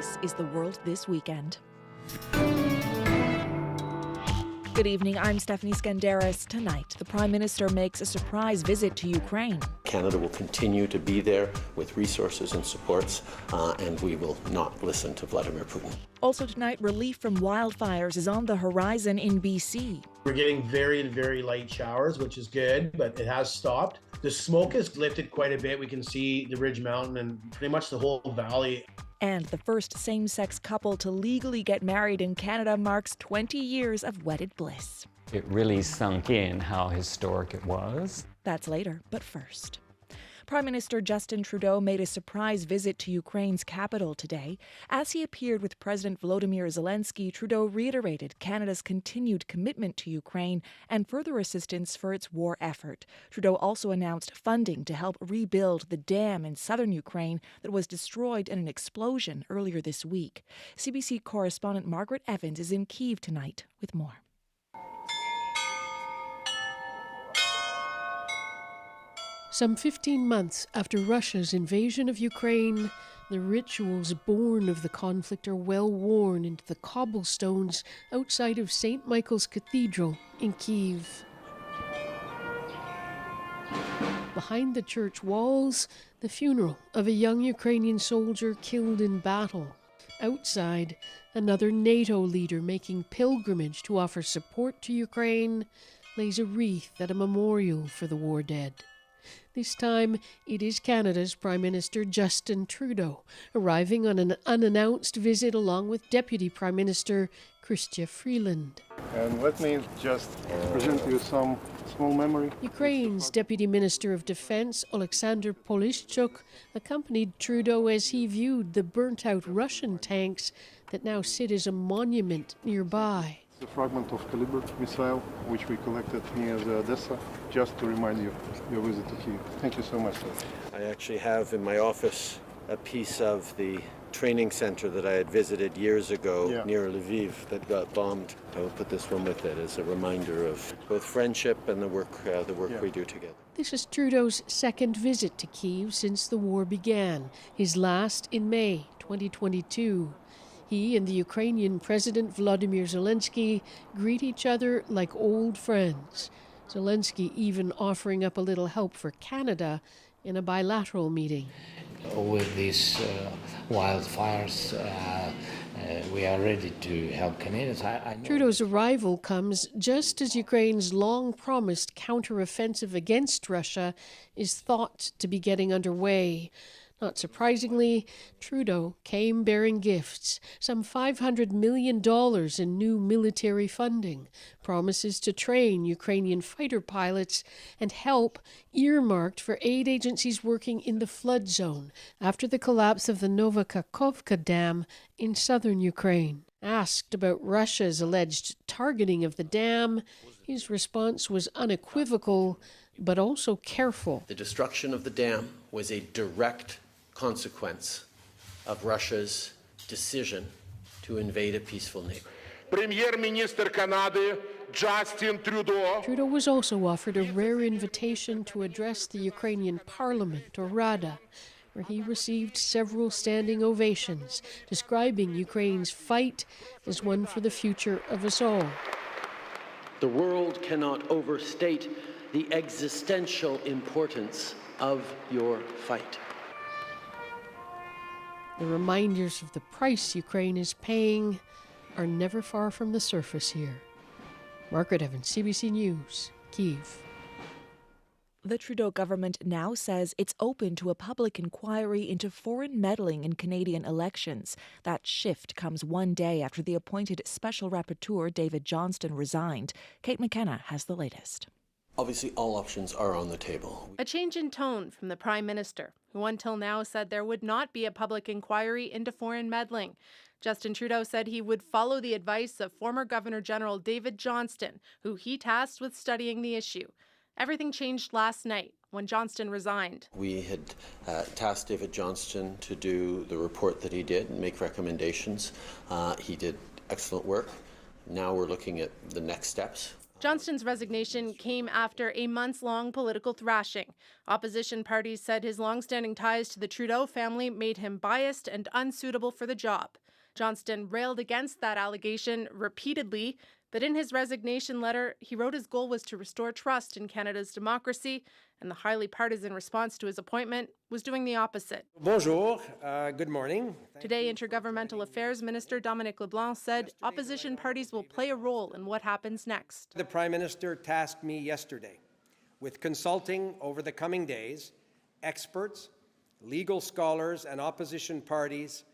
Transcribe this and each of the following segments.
This is The World This Weekend. Good evening, I'm Stephanie Skandaris. Tonight, the Prime Minister makes a surprise visit to Ukraine. Canada will continue to be there with resources and supports, and we will not listen to Vladimir Putin. Also tonight, relief from wildfires is on the horizon in BC. We're getting very light showers, which is good, but it has stopped. The smoke has lifted quite a bit. We can see the Ridge Mountain and pretty much the whole valley. And the first same-sex couple to legally get married in Canada marks 20 years of wedded bliss. It really sunk in how historic it was. That's later, but first. Prime Minister Justin Trudeau made a surprise visit to Ukraine's capital today. As he appeared with President Volodymyr Zelensky, Trudeau reiterated Canada's continued commitment to Ukraine and further assistance for its war effort. Trudeau also announced funding to help rebuild the dam in southern Ukraine that was destroyed in an explosion earlier this week. CBC correspondent Margaret Evans is in Kyiv tonight with more. Some 15 months after Russia's invasion of Ukraine, the rituals born of the conflict are well worn into the cobblestones outside of St. Michael's Cathedral in Kyiv. Behind the church walls, the funeral of a young Ukrainian soldier killed in battle. Outside, another NATO leader making pilgrimage to offer support to Ukraine lays a wreath at a memorial for the war dead. This time, it is Canada's Prime Minister Justin Trudeau, arriving on an unannounced visit along with Deputy Prime Minister Chrystia Freeland. And let me just present you some small memory. Ukraine's Deputy Minister of Defense, Oleksandr Polishchuk, accompanied Trudeau as he viewed the burnt-out Russian tanks that now sit as a monument nearby. A fragment of caliber missile which we collected near the Odessa, just to remind you your visit to Kyiv. Thank you so much, sir. I actually have in my office a piece of the training center that I had visited years ago near Lviv that got bombed. I will put this one with it as a reminder of both friendship and the work we do together. This is Trudeau's second visit to Kyiv since the war began, his last in May 2022. He and the Ukrainian President Volodymyr Zelensky greet each other like old friends. Zelensky even offering up a little help for Canada in a bilateral meeting. With these wildfires, we are ready to help Canadians. Trudeau's arrival comes just as Ukraine's long-promised counter-offensive against Russia is thought to be getting underway. Not surprisingly, Trudeau came bearing gifts, some $500 million in new military funding, promises to train Ukrainian fighter pilots, and help earmarked for aid agencies working in the flood zone after the collapse of the Novakakhovka Dam in southern Ukraine. Asked about Russia's alleged targeting of the dam, his response was unequivocal, but also careful. The destruction of the dam was a direct consequence of Russia's decision to invade a peaceful neighbor. Minister Canada Justin Trudeau. Trudeau was also offered a rare invitation to address the Ukrainian Parliament, or Rada, where he received several standing ovations, describing Ukraine's fight as one for the future of us all. The world cannot overstate the existential importance of your fight. The reminders of the price Ukraine is paying are never far from the surface here. Margaret Evans, CBC News, Kyiv. The Trudeau government now says it's open to a public inquiry into foreign meddling in Canadian elections. That shift comes one day after the appointed Special Rapporteur David Johnston resigned. Kate McKenna has the latest. Obviously, all options are on the table. A change in tone from the Prime Minister, who until now said there would not be a public inquiry into foreign meddling. Justin Trudeau said he would follow the advice of former Governor-General David Johnston, who he tasked with studying the issue. Everything changed last night when Johnston resigned. We had tasked David Johnston to do the report that he did and make recommendations. He did excellent work. Now we're looking at the next steps. Johnston's resignation came after a months-long political thrashing. Opposition parties said his long-standing ties to the Trudeau family made him biased and unsuitable for the job. Johnston railed against that allegation repeatedly, but in his resignation letter, he wrote his goal was to restore trust in Canada's democracy, and the highly partisan response to his appointment was doing the opposite. Bonjour, good morning. Today, Intergovernmental Affairs Minister Dominic LeBlanc said opposition parties will play a role in what happens next. The Prime Minister tasked me yesterday with consulting over the coming days experts, legal scholars, and opposition parties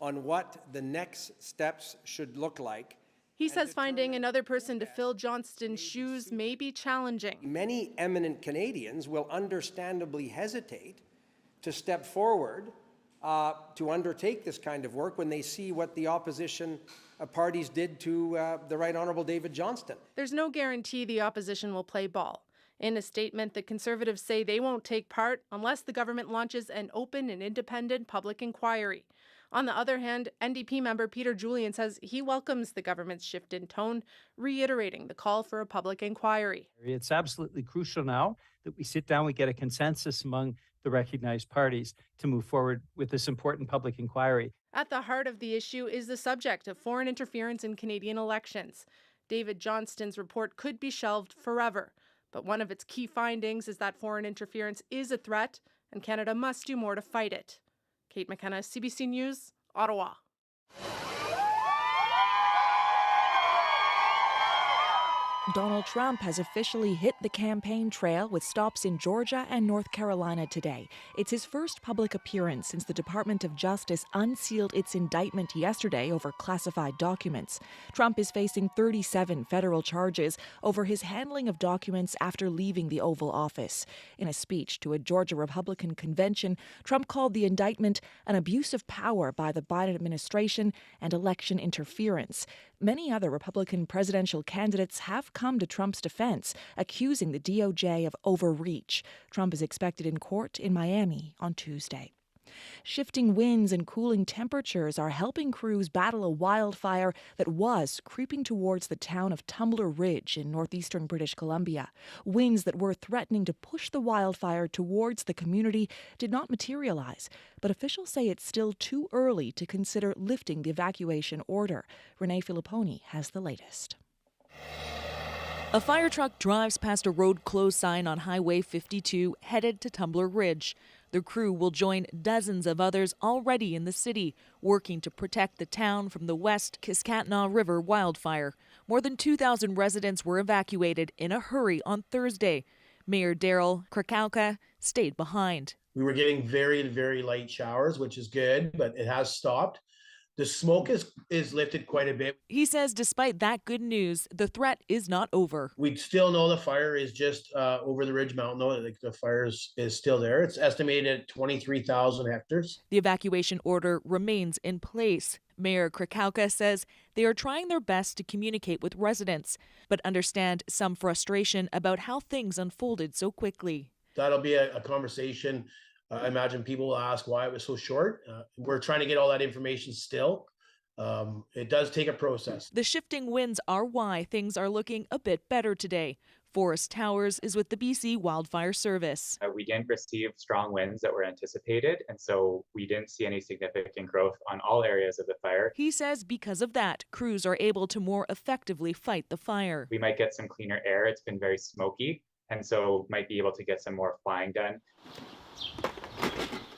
on what the next steps should look like. He says finding another person to fill Johnston's shoes may be challenging. Many eminent Canadians will understandably hesitate to step forward to undertake this kind of work when they see what the opposition parties did to the Right Honourable David Johnston. There's no guarantee the opposition will play ball. In a statement, the Conservatives say they won't take part unless the government launches an open and independent public inquiry. On the other hand, NDP member Peter Julian says he welcomes the government's shift in tone, reiterating the call for a public inquiry. It's absolutely crucial now that we sit down, we get a consensus among the recognized parties to move forward with this important public inquiry. At the heart of the issue is the subject of foreign interference in Canadian elections. David Johnston's report could be shelved forever, but one of its key findings is that foreign interference is a threat, and Canada must do more to fight it. Kate McKenna, CBC News, Ottawa. Donald Trump has officially hit the campaign trail with stops in Georgia and North Carolina today. It's his first public appearance since the Department of Justice unsealed its indictment yesterday over classified documents. Trump is facing 37 federal charges over his handling of documents after leaving the Oval Office. In a speech to a Georgia Republican convention, Trump called the indictment an abuse of power by the Biden administration and election interference. Many other Republican presidential candidates have come to Trump's defense, accusing the DOJ of overreach. Trump is expected in court in Miami on Tuesday. Shifting winds and cooling temperatures are helping crews battle a wildfire that was creeping towards the town of Tumbler Ridge in northeastern British Columbia. Winds that were threatening to push the wildfire towards the community did not materialize, but officials say it's still too early to consider lifting the evacuation order. Renee Filipponi has the latest. A fire truck drives past a road closed sign on Highway 52 headed to Tumbler Ridge. The crew will join dozens of others already in the city, working to protect the town from the West Kiskatnaw River wildfire. More than 2,000 residents were evacuated in a hurry on Thursday. Mayor Daryl Krakauka stayed behind. We were getting very, very light showers, which is good, but it has stopped. The smoke is lifted quite a bit. He says despite that good news, the threat is not over. We still know the fire is just over the Ridge Mountain, though. The fire is still there. It's estimated at 23,000 hectares. The evacuation order remains in place. Mayor Krakauka says they are trying their best to communicate with residents, but understand some frustration about how things unfolded so quickly. That'll be a conversation. I imagine people will ask why it was so short. We're trying to get all that information still. It does take a process. The shifting winds are why things are looking a bit better today. Forrest Towers is with the BC Wildfire Service. We didn't receive strong winds that were anticipated, and so we didn't see any significant growth on all areas of the fire. He says because of that, crews are able to more effectively fight the fire. We might get some cleaner air. It's been very smoky, and so might be able to get some more flying done.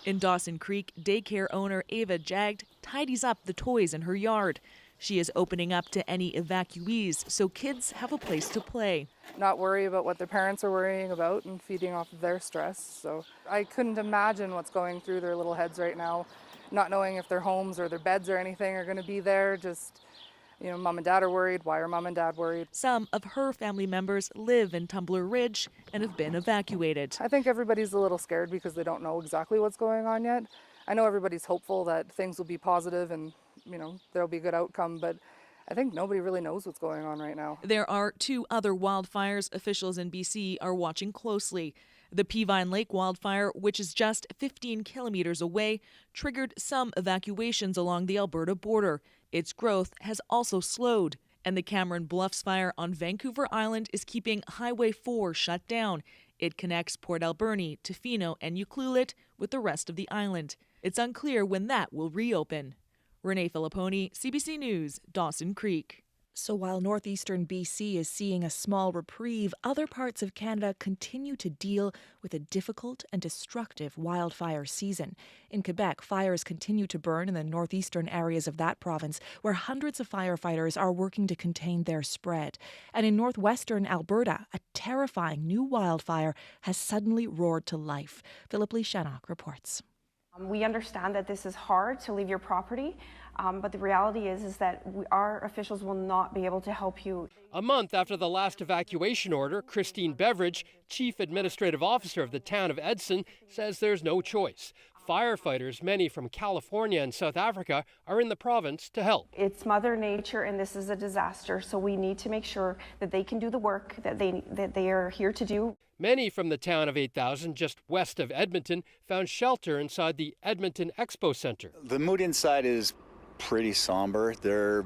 In Dawson Creek, daycare owner Ava Jagd tidies up the toys in her yard. She is opening up to any evacuees so kids have a place to play. Not worry about what their parents are worrying about and feeding off of their stress. So I couldn't imagine what's going through their little heads right now, not knowing if their homes or their beds or anything are going to be there. Just, you know, mom and dad are worried. Why are mom and dad worried? Some of her family members live in Tumbler Ridge and have been evacuated. I think everybody's a little scared because they don't know exactly what's going on yet. I know everybody's hopeful that things will be positive and, you know, there'll be a good outcome, but I think nobody really knows what's going on right now. There are 2 other wildfires officials in BC are watching closely. The Peavine Lake wildfire, which is just 15 kilometers away, triggered some evacuations along the Alberta border. Its growth has also slowed. And the Cameron Bluffs fire on Vancouver Island is keeping Highway 4 shut down. It connects Port Alberni, Tofino, and Ucluelet with the rest of the island. It's unclear when that will reopen. Renee Filipponi, CBC News, Dawson Creek. So while northeastern BC is seeing a small reprieve, other parts of Canada continue to deal with a difficult and destructive wildfire season. In Quebec, fires continue to burn in the northeastern areas of that province, where hundreds of firefighters are working to contain their spread. And in northwestern Alberta, a terrifying new wildfire has suddenly roared to life. Philip Lee Shannock reports. We understand that this is hard to leave your property, but the reality is that our officials will not be able to help you. A month after the last evacuation order, Christine Beveridge, Chief Administrative Officer of the town of Edson, says there's no choice. Firefighters, many from California and South Africa, are in the province to help. It's Mother Nature and this is a disaster, so we need to make sure that they can do the work that they are here to do. Many from the town of 8,000, just west of Edmonton, found shelter inside the Edmonton Expo Center. The mood inside is pretty somber. They're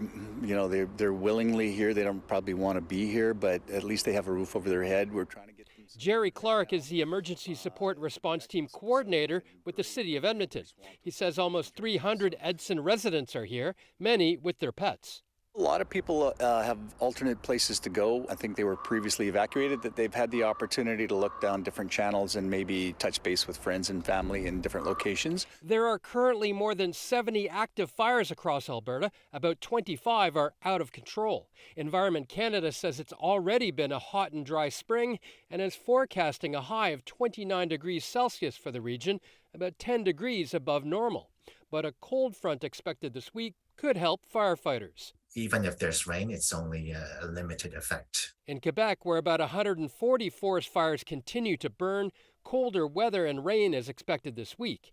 willingly here. They don't probably want to be here, but at least they have a roof over their head. We're trying to get them. Jerry Clark is the Emergency Support Response Team Coordinator with the City of Edmonton. He says almost 300 Edson residents are here, many with their pets. A lot of people have alternate places to go. I think they were previously evacuated, that they've had the opportunity to look down different channels and maybe touch base with friends and family in different locations. There are currently more than 70 active fires across Alberta. About 25 are out of control. Environment Canada says it's already been a hot and dry spring and is forecasting a high of 29 degrees Celsius for the region, about 10 degrees above normal. But a cold front expected this week could help firefighters. Even if there's rain, it's only a limited effect. In Quebec, where about 140 forest fires continue to burn, colder weather and rain is expected this week.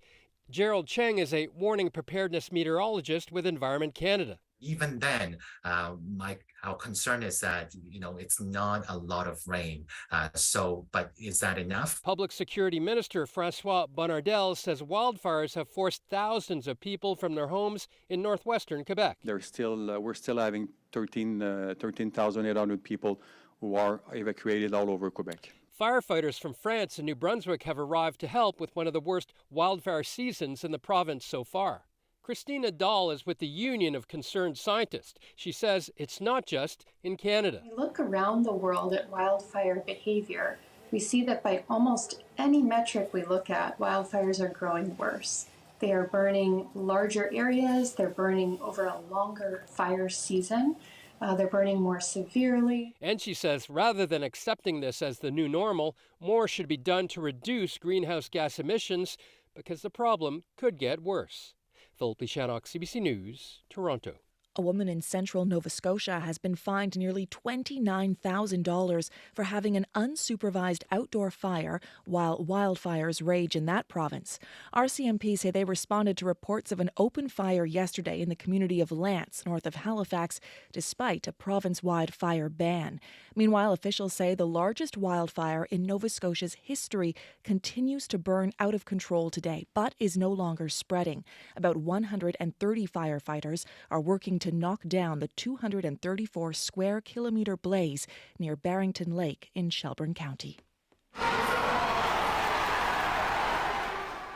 Gerald Cheng is a warning preparedness meteorologist with Environment Canada. Even then, our concern is that, it's not a lot of rain. But is that enough? Public Security Minister Francois Bonnardel says wildfires have forced thousands of people from their homes in northwestern Quebec. We're still having 13,800 people who are evacuated all over Quebec. Firefighters from France and New Brunswick have arrived to help with one of the worst wildfire seasons in the province so far. Christina Dahl is with the Union of Concerned Scientists. She says it's not just in Canada. When we look around the world at wildfire behavior, we see that by almost any metric we look at, wildfires are growing worse. They are burning larger areas, they're burning over a longer fire season, they're burning more severely. And she says rather than accepting this as the new normal, more should be done to reduce greenhouse gas emissions because the problem could get worse. Philip Lee Shannock, CBC News, Toronto. A woman in central Nova Scotia has been fined nearly $29,000 for having an unsupervised outdoor fire while wildfires rage in that province. RCMP say they responded to reports of an open fire yesterday in the community of Lance, north of Halifax, despite a province-wide fire ban. Meanwhile, officials say the largest wildfire in Nova Scotia's history continues to burn out of control today, but is no longer spreading. About 130 firefighters are working to knock down the 234 square kilometre blaze near Barrington Lake in Shelburne County.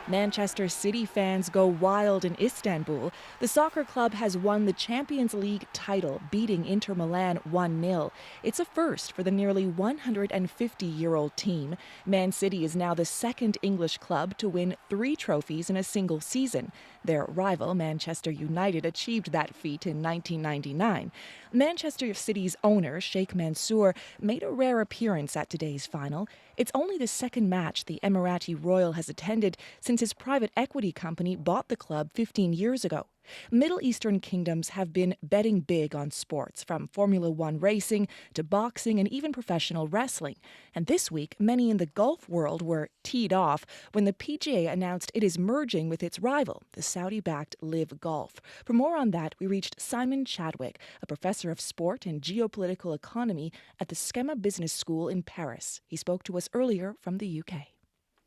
Manchester City fans go wild in Istanbul. The soccer club has won the Champions League title, beating Inter Milan 1-0. It's a first for the nearly 150-year-old team. Man City is now the second English club to win 3 trophies in a single season. Their rival, Manchester United, achieved that feat in 1999. Manchester City's owner, Sheikh Mansour, made a rare appearance at today's final. It's only the second match the Emirati royal has attended since his private equity company bought the club 15 years ago. Middle Eastern kingdoms have been betting big on sports, from Formula One racing to boxing and even professional wrestling. And this week, many in the golf world were teed off when the PGA announced it is merging with its rival, the Saudi-backed Live Golf. For more on that, we reached Simon Chadwick, a professor of sport and geopolitical economy at the Schema Business School in Paris. He spoke to us earlier from the UK.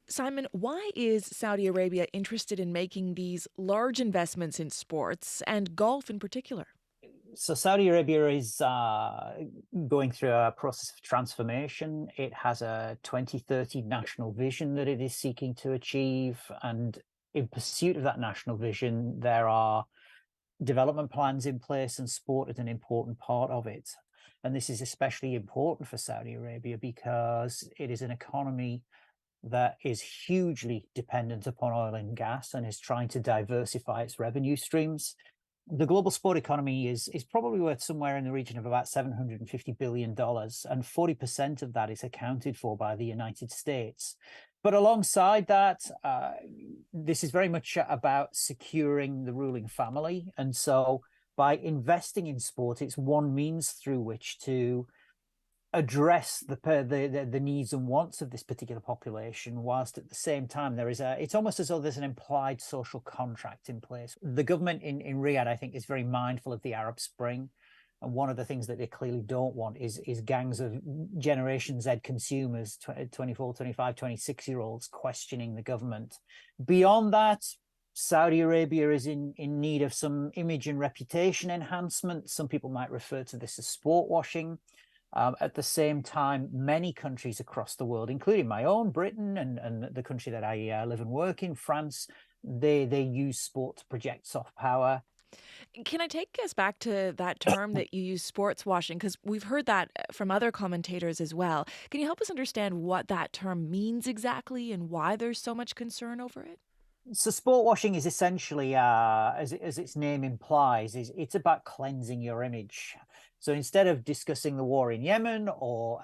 Simon, why is Saudi Arabia interested in making these large investments in sports and golf in particular? So Saudi Arabia is going through a process of transformation. It has a 2030 national vision that it is seeking to achieve. And in pursuit of that national vision, there are development plans in place, and sport is an important part of it. And this is especially important for Saudi Arabia because it is an economy that is hugely dependent upon oil and gas and is trying to diversify its revenue streams. The global sport economy is probably worth somewhere in the region of about $750 billion, and 40% of that is accounted for by the United States. But alongside that, this is very much about securing the ruling family. And so by investing in sport, it's one means through which to address the needs and wants of this particular population, whilst at the same time it's almost as though there's an implied social contract in place. The government in Riyadh, I think, is very mindful of the Arab Spring. And one of the things that they clearly don't want is gangs of Generation Z consumers, 24, 25, 26-year-olds questioning the government. Beyond that, Saudi Arabia is in need of some image and reputation enhancement. Some people might refer to this as sport washing. At the same time, many countries across the world, including my own, Britain, and the country that I live and work in, France, they use sport to project soft power. Can I take us back to that term that you use, sports washing? Because we've heard that from other commentators as well. Can you help us understand what that term means exactly and why there's so much concern over it? So sport washing is essentially, as its name implies, it's about cleansing your image. So instead of discussing the war in Yemen or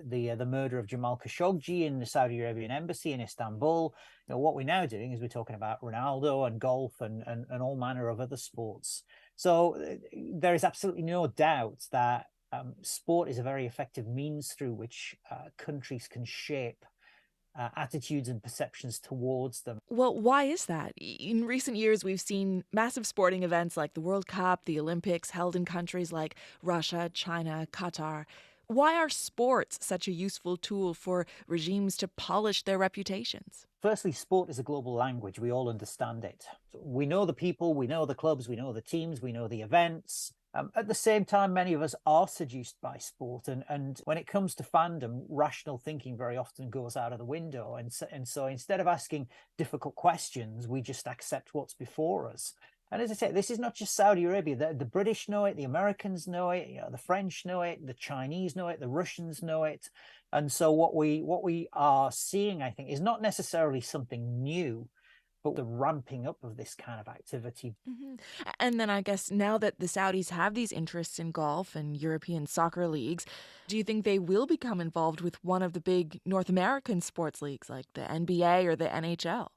the murder of Jamal Khashoggi in the Saudi Arabian embassy in Istanbul, what we're now doing is we're talking about Ronaldo and golf and all manner of other sports. So there is absolutely no doubt that sport is a very effective means through which countries can shape attitudes and perceptions towards them. Well, why is that? In recent years, we've seen massive sporting events like the World Cup, the Olympics, held in countries like Russia, China, Qatar. Why are sports such a useful tool for regimes to polish their reputations? Firstly, sport is a global language. We all understand it. We know the people, we know the clubs, we know the teams, we know the events. At the same time, many of us are seduced by sport. And when it comes to fandom, rational thinking very often goes out of the window. And so instead of asking difficult questions, we just accept what's before us. And as I say, this is not just Saudi Arabia. The British know it, the Americans know it, the French know it, the Chinese know it, the Russians know it. And so what we are seeing, I think, is not necessarily something new, but the ramping up of this kind of activity. Mm-hmm. And then I guess now that the Saudis have these interests in golf and European soccer leagues, do you think they will become involved with one of the big North American sports leagues like the NBA or the NHL?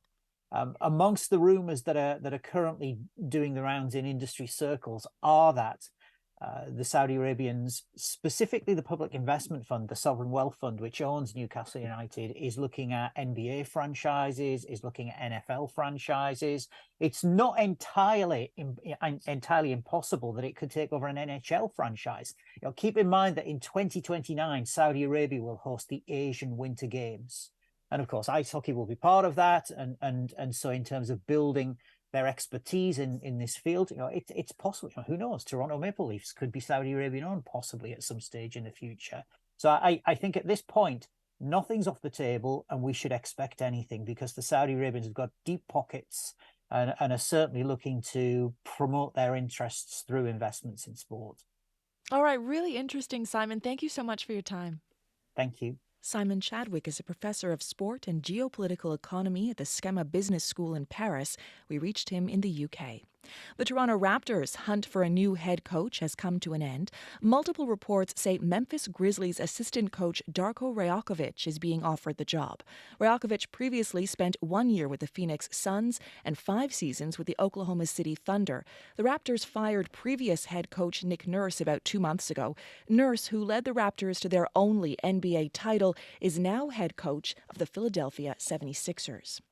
Amongst the rumours that are currently doing the rounds in industry circles are that the Saudi Arabians, specifically the Public Investment Fund, the Sovereign Wealth Fund, which owns Newcastle United, is looking at NBA franchises, is looking at NFL franchises. It's not entirely impossible that it could take over an NHL franchise. Keep in mind that in 2029, Saudi Arabia will host the Asian Winter Games. And of course, ice hockey will be part of that. And so in terms of building their expertise in this field, it's possible. Who knows? Toronto Maple Leafs could be Saudi Arabian owned, possibly at some stage in the future. So I think at this point, nothing's off the table, and we should expect anything because the Saudi Arabians have got deep pockets and are certainly looking to promote their interests through investments in sport. All right, really interesting, Simon. Thank you so much for your time. Thank you. Simon Chadwick is a professor of sport and geopolitical economy at the Schema Business School in Paris. We reached him in the UK. The Toronto Raptors' hunt for a new head coach has come to an end. Multiple reports say Memphis Grizzlies assistant coach Darko Rajakovic is being offered the job. Rajakovic previously spent 1 year with the Phoenix Suns and 5 seasons with the Oklahoma City Thunder. The Raptors fired previous head coach Nick Nurse about 2 months ago. Nurse, who led the Raptors to their only NBA title, is now head coach of the Philadelphia 76ers.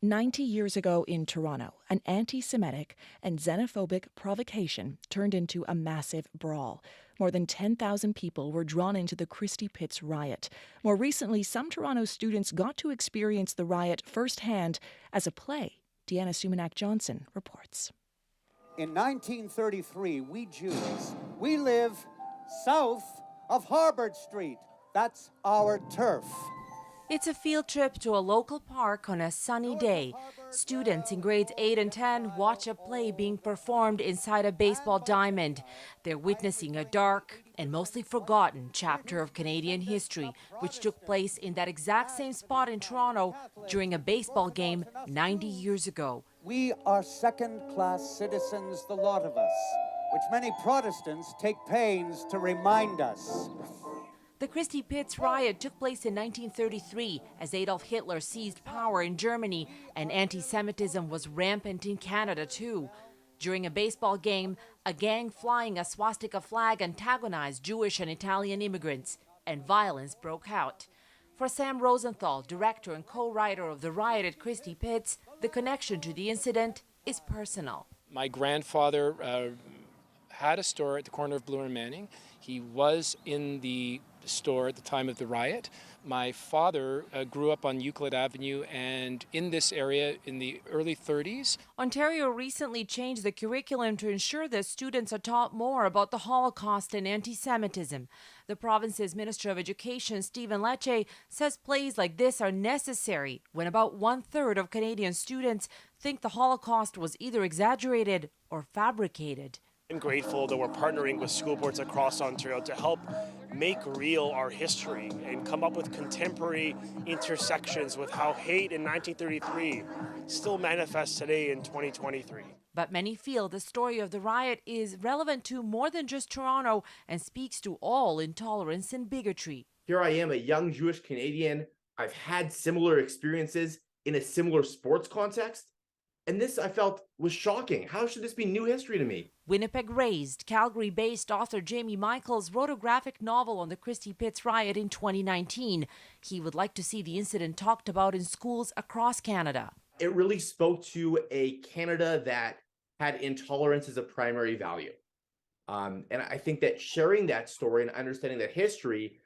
90 years ago in Toronto, an anti-Semitic and xenophobic provocation turned into a massive brawl. More than 10,000 people were drawn into the Christie Pitts riot. More recently, some Toronto students got to experience the riot firsthand as a play. Deanna Sumanak-Johnson reports. In 1933, we Jews, we live south of Harbord Street. That's our turf. It's a field trip to a local park on a sunny day. Students in grades 8 and 10 watch a play being performed inside a baseball diamond. They're witnessing a dark and mostly forgotten chapter of Canadian history, which took place in that exact same spot in Toronto during a baseball game 90 years ago. We are second-class citizens, the lot of us, which many Protestants take pains to remind us. The Christie Pitts riot took place in 1933 as Adolf Hitler seized power in Germany, and anti-Semitism was rampant in Canada too. During a baseball game, a gang flying a swastika flag antagonized Jewish and Italian immigrants, and violence broke out. For Sam Rosenthal, director and co-writer of the riot at Christie Pitts, the connection to the incident is personal. My grandfather had a store at the corner of Bloor and Manning. He was in the store at the time of the riot. My father grew up on Euclid Avenue and in this area in the early 30s. Ontario recently changed the curriculum to ensure that students are taught more about the Holocaust and anti-Semitism. The province's Minister of Education, Stephen Lecce, says plays like this are necessary when about 1/3 of Canadian students think the Holocaust was either exaggerated or fabricated. I'm grateful that we're partnering with school boards across Ontario to help make real our history and come up with contemporary intersections with how hate in 1933 still manifests today in 2023. But many feel the story of the riot is relevant to more than just Toronto and speaks to all intolerance and bigotry. Here I am, a young Jewish Canadian. I've had similar experiences in a similar sports context. And this, I felt, was shocking. How should this be new history to me? Winnipeg-raised, Calgary-based author Jamie Michaels wrote a graphic novel on the Christie Pitts riot in 2019. He would like to see the incident talked about in schools across Canada. It really spoke to a Canada that had intolerance as a primary value. And I think that sharing that story and understanding that history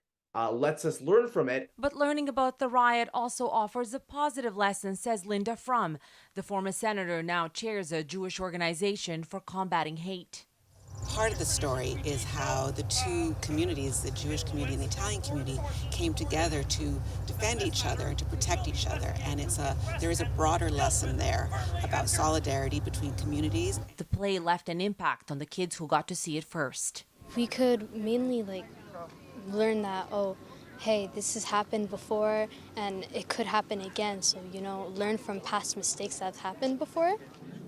lets us learn from it. But learning about the riot also offers a positive lesson, says Linda Frum. The former senator now chairs a Jewish organization for combating hate. Part of the story is how the two communities, the Jewish community and the Italian community, came together to defend each other and to protect each other. And there is a broader lesson there about solidarity between communities. The play left an impact on the kids who got to see it first. We could mainly learn that, oh, hey, this has happened before and it could happen again. So, learn from past mistakes that have happened before.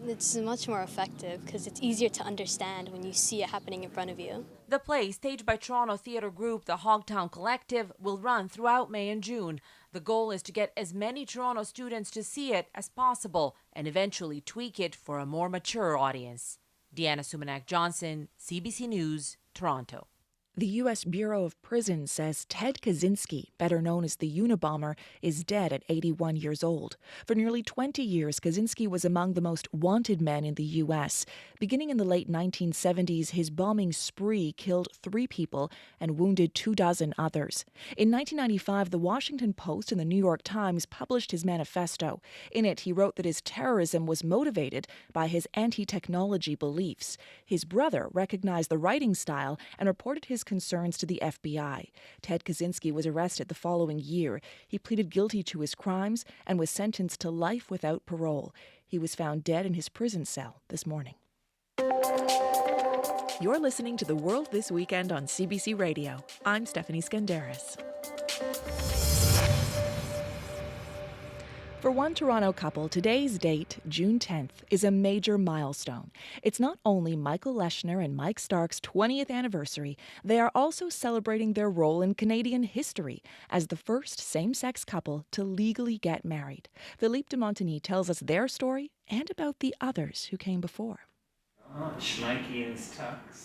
It's much more effective because it's easier to understand when you see it happening in front of you. The play, staged by Toronto theatre group The Hogtown Collective, will run throughout May and June. The goal is to get as many Toronto students to see it as possible and eventually tweak it for a more mature audience. Deanna Sumanak-Johnson, CBC News, Toronto. The U.S. Bureau of Prisons says Ted Kaczynski, better known as the Unabomber, is dead at 81 years old. For nearly 20 years, Kaczynski was among the most wanted men in the U.S. Beginning in the late 1970s, his bombing spree killed 3 people and wounded 24 others. In 1995, The Washington Post and The New York Times published his manifesto. In it, he wrote that his terrorism was motivated by his anti-technology beliefs. His brother recognized the writing style and reported his concerns to the FBI. Ted Kaczynski was arrested the following year. He pleaded guilty to his crimes and was sentenced to life without parole. He was found dead in his prison cell this morning. You're listening to The World This Weekend on CBC Radio. I'm Stephanie Skandaris. For one Toronto couple, today's date, June 10th, is a major milestone. It's not only Michael Leshner and Mike Stark's 20th anniversary, they are also celebrating their role in Canadian history as the first same-sex couple to legally get married. Philippe de Montigny tells us their story and about the others who came before.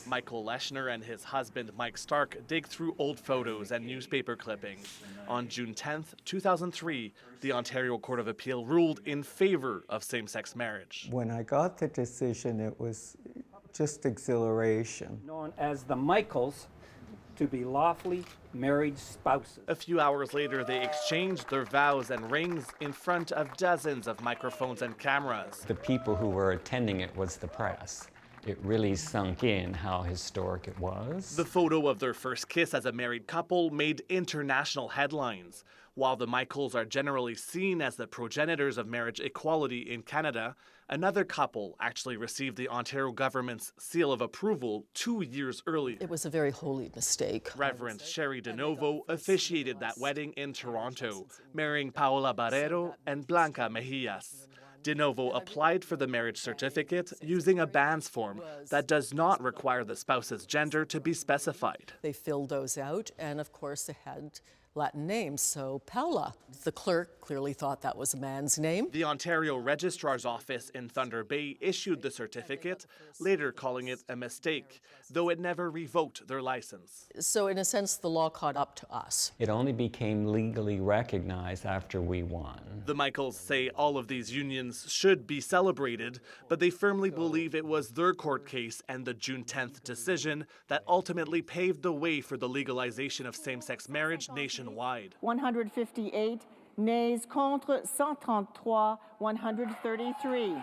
Michael Leshner and his husband Mike Stark dig through old photos and newspaper clippings. On June 10th, 2003, the Ontario Court of Appeal ruled in favor of same-sex marriage. When I got the decision, it was just exhilaration. Known as the Michaels, to be lawfully married spouses. A few hours later, they exchanged their vows and rings in front of dozens of microphones and cameras. The people who were attending it was the press. it really sunk in how historic it was. The photo of their first kiss as a married couple made international headlines. While the Michaels are generally seen as the progenitors of marriage equality in Canada, another couple actually received the Ontario government's seal of approval 2 years earlier. It was a very holy mistake. Reverend Sherry DeNovo officiated that wedding in Toronto, marrying Paola Barrero and Blanca Mejias. DeNovo applied for the marriage certificate using a bands form that does not require the spouse's gender to be specified. They filled those out, and of course they had Latin names, so Paula. The clerk clearly thought that was a man's name. The Ontario Registrar's Office in Thunder Bay issued the certificate, later calling it a mistake, though it never revoked their license. So in a sense, the law caught up to us. It only became legally recognized after we won. The Michaels say all of these unions should be celebrated, but they firmly believe it was their court case and the June 10th decision that ultimately paved the way for the legalization of same-sex marriage nationwide. 158 nays contre 133, 133.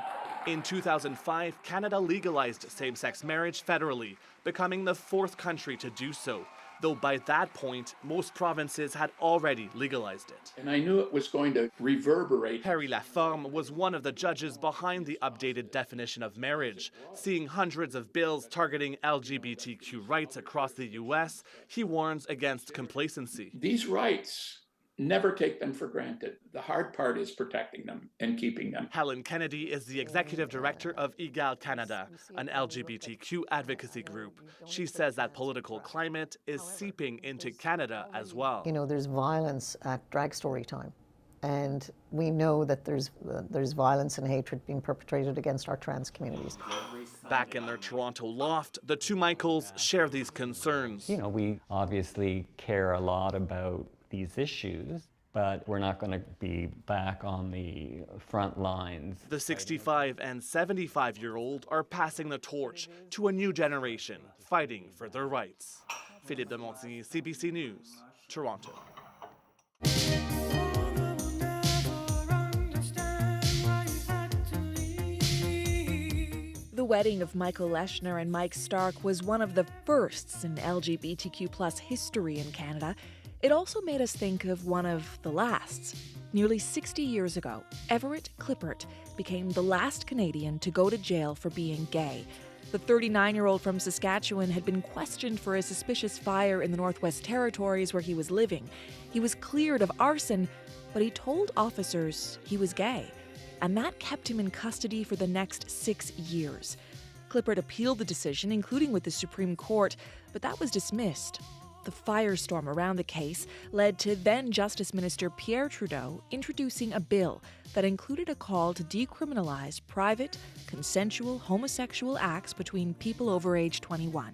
In 2005, Canada legalized same-sex marriage federally, becoming the 4th country to do so, though by that point, most provinces had already legalized it. And I knew it was going to reverberate. Harry Laforme was one of the judges behind the updated definition of marriage. Seeing hundreds of bills targeting LGBTQ rights across the U.S., he warns against complacency. These rights, never take them for granted. The hard part is protecting them and keeping them. Helen Kennedy is the executive director of Egal Canada, an LGBTQ advocacy group. She says that political climate is seeping into Canada as well. You know, there's violence at drag story time, and we know that there's violence and hatred being perpetrated against our trans communities. Back in their Toronto loft, the two Michaels share these concerns. You know, we obviously care a lot about these issues, but we're not going to be back on the front lines. The 65 and 75-year-old are passing the torch to a new generation fighting for their rights. Philippe de Montigny, CBC News, Toronto. The wedding of Michael Leshner and Mike Stark was one of the firsts in LGBTQ+ history in Canada. It also made us think of one of the lasts. Nearly 60 years ago, Everett Clippert became the last Canadian to go to jail for being gay. The 39-year-old from Saskatchewan had been questioned for a suspicious fire in the Northwest Territories where he was living. He was cleared of arson, but he told officers he was gay, and that kept him in custody for the next 6 years. Clippert appealed the decision, including with the Supreme Court, but that was dismissed. The firestorm around the case led to then Justice Minister Pierre Trudeau introducing a bill that included a call to decriminalize private, consensual homosexual acts between people over age 21.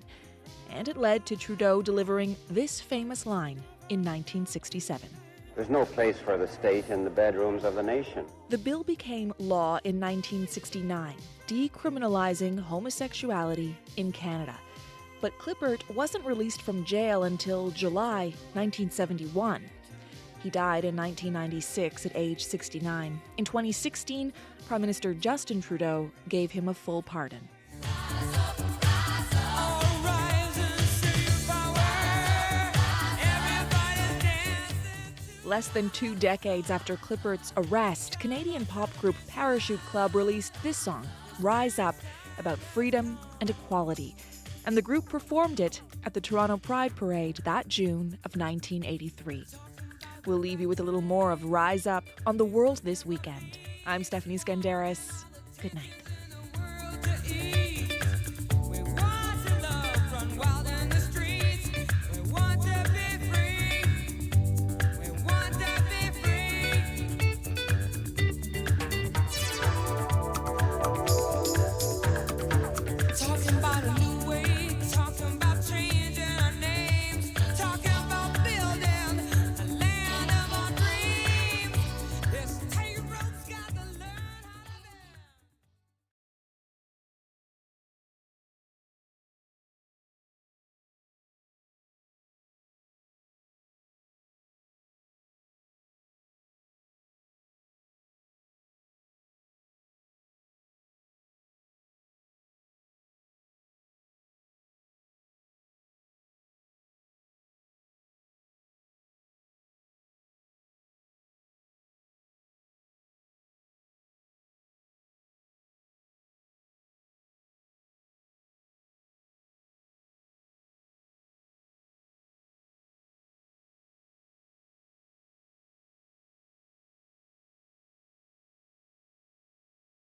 And it led to Trudeau delivering this famous line in 1967. There's no place for the state in the bedrooms of the nation. The bill became law in 1969, decriminalizing homosexuality in Canada. But Clippert wasn't released from jail until July 1971. He died in 1996 at age 69. In 2016, Prime Minister Justin Trudeau gave him a full pardon. Less than 2 decades after Clippert's arrest, Canadian pop group Parachute Club released this song, Rise Up, about freedom and equality. And the group performed it at the Toronto Pride Parade that June of 1983. We'll leave you with a little more of Rise Up on The World This Weekend. I'm Stephanie Skandaris. Good night.